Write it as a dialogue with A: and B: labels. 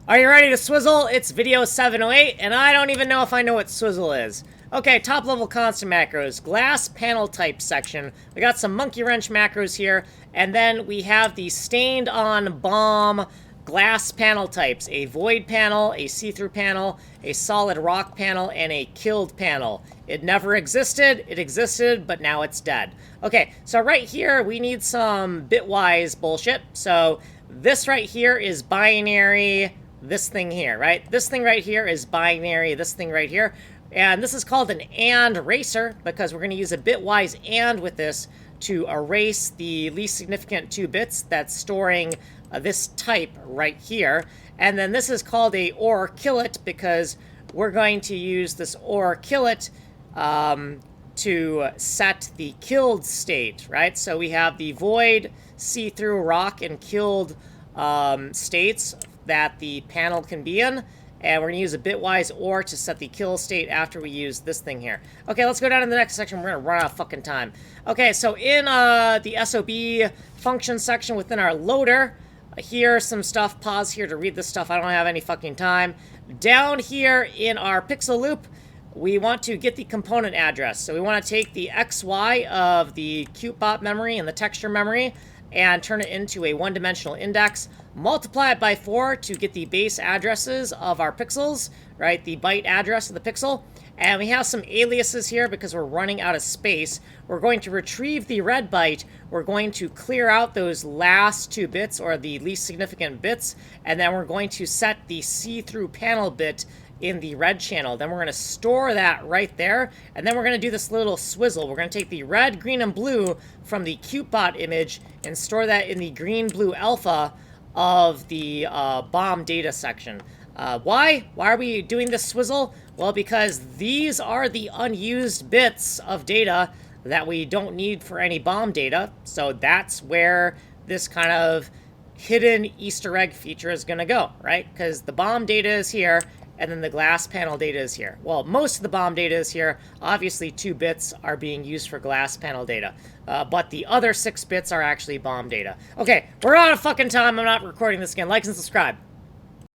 A: Are you ready to swizzle? It's video 708, and I don't even know if I know what swizzle is. Okay, top level constant macros, glass panel type section. We got some monkey wrench macros here, and then we have the stained on bomb glass panel types, a void panel, a see-through panel, a solid rock panel, and a killed panel. It never existed, it existed, but now it's dead. Okay, so right here we need some bitwise bullshit. So this right here is binary, this thing here, right? This thing right here is binary, this thing right here. And this is called an AND eraser because we're going to use a bitwise AND with this to erase the least significant 2 bits that's storing this type right here. And then this is called a OR kill it because we're going to use this OR kill it to set the killed state, right? So we have the void, see-through, rock, and killed states that the panel can be in. And we're going to use a bitwise OR to set the kill state after we use this thing here. Okay, let's go down to the next section. We're going to run out of fucking time. Okay, so in the SOB function section within our loader, here's some stuff. Pause here to read this stuff. I don't have any fucking time. Down here in our pixel loop, we want to get the component address. So we want to take the XY of the CuteBot memory and the texture memory and turn it into a one-dimensional index, multiply it by 4 to get the base addresses of our pixels, right? The byte address of the pixel. And we have some aliases here because we're running out of space. We're going to retrieve the red byte. We're going to clear out those last 2 bits, or the least significant bits, and then we're going to set the see-through panel bit in the red channel. Then we're going to store that right there, and then we're going to do this little swizzle. We're going to take the red, green, and blue from the CuteBot image and store that in the green, blue alpha of the bomb data section. Why? Why are we doing this swizzle? Well, because these are the unused bits of data that we don't need for any bomb data, so that's where this kind of hidden Easter egg feature is going to go, right? Because the bomb data is here, and then the glass panel data is here. Well, most of the bomb data is here. Obviously, 2 bits are being used for glass panel data. But the other 6 bits are actually bomb data. Okay, we're out of fucking time. I'm not recording this again. Like and subscribe.